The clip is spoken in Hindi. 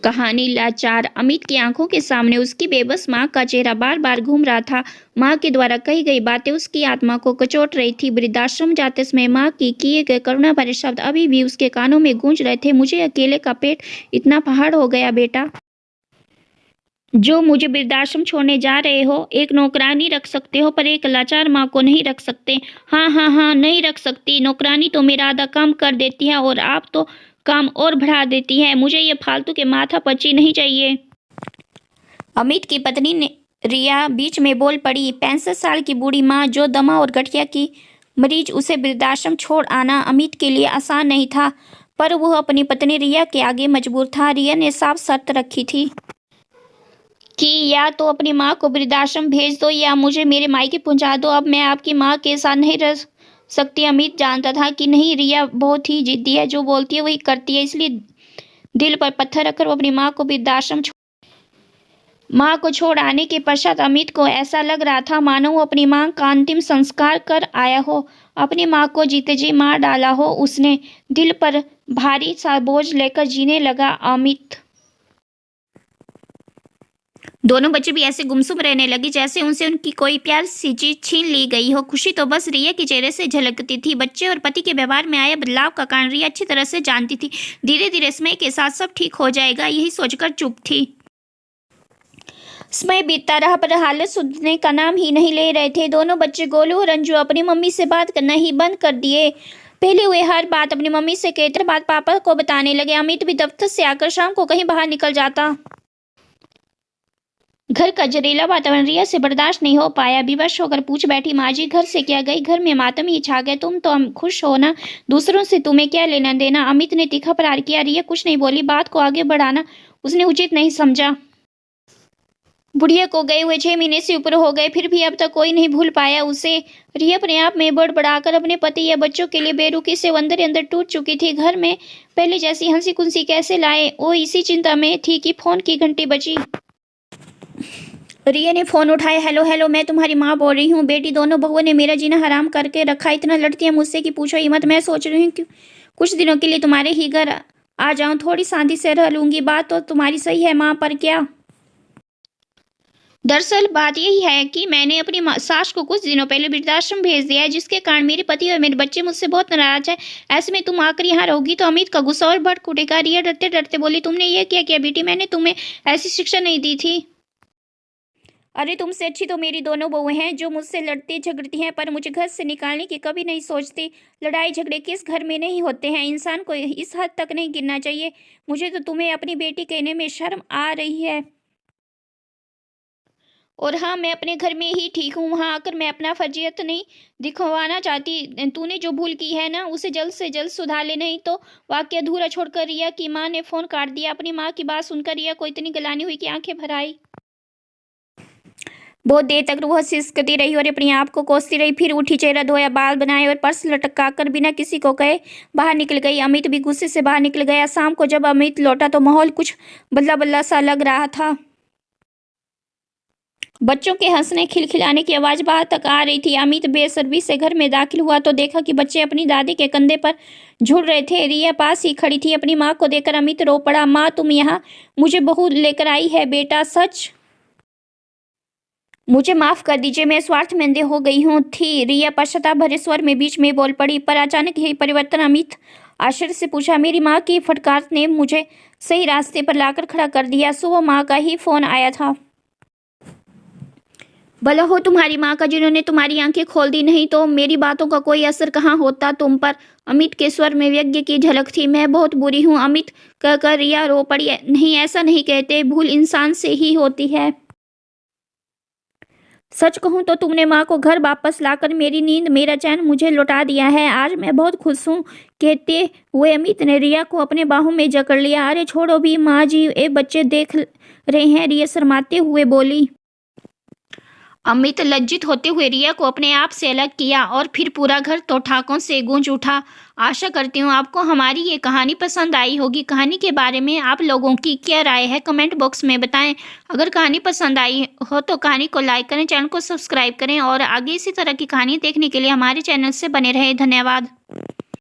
कहानी लाचार। अमित की आंखों के सामने उसकी बेबस माँ का चेहरा बार बार घूम रहा था। माँ के द्वारा कही गई बातें उसकी आत्मा को कचोट रही थी। वृद्धाश्रम जाते समय माँ की किए गए करुणा भरे शब्द अभी भी उसके कानों में गूंज रहे थे। मुझे अकेले का पेट इतना पहाड़ हो गया बेटा, जो मुझे वृद्धाश्रम छोड़ने जा रहे हो। एक नौकरानी रख सकते हो पर एक लाचार माँ को नहीं रख सकते। हाँ हाँ हाँ, नहीं रख सकती। नौकरानी तो मेरा आधा काम कर देती है और आप तो काम और बढ़ा देती है। मुझे ये फालतू के माथा पच्ची नहीं चाहिए। अमित की पत्नी ने रिया बीच में बोल पड़ी। 65 साल की बूढ़ी माँ जो दमा और गठिया की मरीज, उसे वृद्धाश्रम छोड़ आना अमित के लिए आसान नहीं था, पर वह अपनी पत्नी रिया के आगे मजबूर था। रिया ने साफ शर्त रखी थी कि या तो अपनी माँ को वृद्धाश्रम भेज दो या मुझे मेरे मायके पहुंचा दो। अब मैं आपकी माँ के साथ नहीं रह सकती। अमित जानता था कि नहीं, रिया बहुत ही जिद्दी है, जो बोलती है वही करती है। इसलिए दिल पर पत्थर रखकर वो अपनी माँ को वृद्धाश्रम माँ को छोड़ आने के पश्चात अमित को ऐसा लग रहा था मानो वो अपनी माँ का अंतिम संस्कार कर आया हो, अपनी माँ को जीते जी मार डाला हो उसने। दिल पर भारी सा बोझ लेकर जीने लगा अमित। दोनों बच्चे भी ऐसे गुमसुम रहने लगे जैसे उनसे उनकी कोई प्यार सी चीज छीन ली गई हो। खुशी तो बस रिया के चेहरे से झलकती थी। बच्चे और पति के व्यवहार में आया बदलाव का कारण रिया अच्छी तरह से जानती थी। धीरे धीरे समय के साथ सब ठीक हो जाएगा, यही सोचकर चुप थी। समय बीतता रहा पर हालत सुधरने का नाम ही नहीं ले रहे थे। दोनों बच्चे गोलू और अंजू अपनी मम्मी से बात करना ही बंद कर दिए। पहले वे हर बात अपनी मम्मी से कहते, बात पापा को बताने लगे। अमित भी दफ्तर से आकर शाम को कहीं बाहर निकल जाता। घर का जहरीला वातावरण रिया से बर्दाश्त नहीं हो पाया। विवश होकर पूछ बैठी, माँ जी घर से क्या गई? घर में मातम ही छा गए। तुम तो खुश हो ना, दूसरों से तुम्हें क्या लेना देना? अमित ने तीखा प्रहार किया। रिया कुछ नहीं बोली। बात को आगे बढ़ाना उसने उचित नहीं समझा। बुढ़िया को गए हुए 6 महीने से ऊपर हो गए, फिर भी अब तक कोई नहीं भूल पाया उसे। रिया अपने आप में बड़बड़ाकर अपने पति या बच्चों के लिए बेरुखी से अंदर ही अंदर टूट चुकी थी। घर में पहले जैसी हंसी खुशी कैसे लाए, वो इसी चिंता में थी कि फोन की घंटी बजी। रिया ने फोन उठाया। हेलो हेलो, मैं तुम्हारी माँ बोल रही हूँ। बेटी, दोनों बहुओं ने मेरा जीना हराम करके रखा। इतना लड़ती है मुझसे कि पूछो ही मत। मैं सोच रही हूँ कि कुछ दिनों के लिए तुम्हारे ही घर आ जाऊं, थोड़ी शांति से रह लूंगी। बात तो तुम्हारी सही है माँ, पर क्या? दरअसल बात यही है कि मैंने अपनी सास को कुछ दिनों पहले वृद्धाश्रम भेज दिया है, जिसके कारण मेरे पति और मेरे बच्चे मुझसे बहुत नाराज है। ऐसे में तुम आकर यहाँ रहोगी तो अमित का गुस्सा और बढ़ उठेगा। रिया डरते डरते बोली, तुमने ये क्या किया बेटी? मैंने तुम्हें ऐसी शिक्षा नहीं दी थी। अरे तुमसे अच्छी तो मेरी दोनों बहुएं हैं, जो मुझसे लड़ती झगड़ती हैं पर मुझे घर से निकालने की कभी नहीं सोचती। लड़ाई झगड़े किस घर में नहीं होते हैं, इंसान को इस हद तक नहीं गिरना चाहिए। मुझे तो तुम्हें अपनी बेटी कहने में शर्म आ रही है। और हाँ, मैं अपने घर में ही ठीक हूँ। वहाँ आकर मैं अपना फर्जियत नहीं दिखवाना चाहती। तूने जो भूल की है ना, उसे जल्द से जल्द सुधार ले, नहीं तो वाक्य अधूरा छोड़कर। रिया की माँ ने फोन काट दिया। अपनी माँ की बात सुनकर रिया को इतनी गलानी हुई कि आंखें भर आई। बहुत देर तक वह सिसकती रही और अपने आप को कोसती रही। फिर उठी, चेहरा धोया, बाल बनाए और पर्स लटका कर बिना किसी को कहे बाहर निकल गई। अमित भी गुस्से से बाहर निकल गया। शाम को जब अमित लौटा तो माहौल कुछ बदला बदला सा लग रहा था। बच्चों के हंसने खिलखिलाने की आवाज बाहर तक आ रही थी। अमित बेसब्री से घर में दाखिल हुआ तो देखा कि बच्चे अपनी दादी के कंधे पर झूल रहे थे। रिया पास ही खड़ी थी। अपनी माँ को देखकर अमित रो पड़ा। माँ, तुम यहाँ मुझे बहू लेकर आई है बेटा? सच? मुझे माफ कर दीजिए, मैं स्वार्थमंद हो गई हूँ थी। रिया पश्चाताप भरे स्वर में बीच में बोल पड़ी। पर अचानक यही परिवर्तन। अमित आश्चर्य से पूछा, मेरी माँ की फटकार ने मुझे सही रास्ते पर लाकर खड़ा कर दिया। सुबह माँ का ही फोन आया था। भला हो तुम्हारी माँ का, जिन्होंने तुम्हारी आंखें खोल दी, नहीं तो मेरी बातों का कोई असर कहाँ होता तुम पर। अमित के स्वर में व्यंग्य की झलक थी। मैं बहुत बुरी हूँ अमित कहकर रिया रो पड़ी। नहीं, ऐसा नहीं कहते, भूल इंसान से ही होती है। सच कहूँ तो तुमने माँ को घर वापस लाकर मेरी नींद, मेरा चैन मुझे लौटा दिया है। आज मैं बहुत खुश हूँ। कहते हुए अमित ने रिया को अपने बाहों में जकड़ लिया। अरे छोड़ो भी माँ जी, ये बच्चे देख रहे हैं, रिया शर्माते हुए बोली। अमित लज्जित होते हुए रिया को अपने आप से अलग किया और फिर पूरा घर तो ठाकों से गूंज उठा। आशा करती हूँ आपको हमारी ये कहानी पसंद आई होगी। कहानी के बारे में आप लोगों की क्या राय है, कमेंट बॉक्स में बताएं। अगर कहानी पसंद आई हो तो कहानी को लाइक करें, चैनल को सब्सक्राइब करें और आगे इसी तरह की कहानी देखने के लिए हमारे चैनल से बने रहें। धन्यवाद।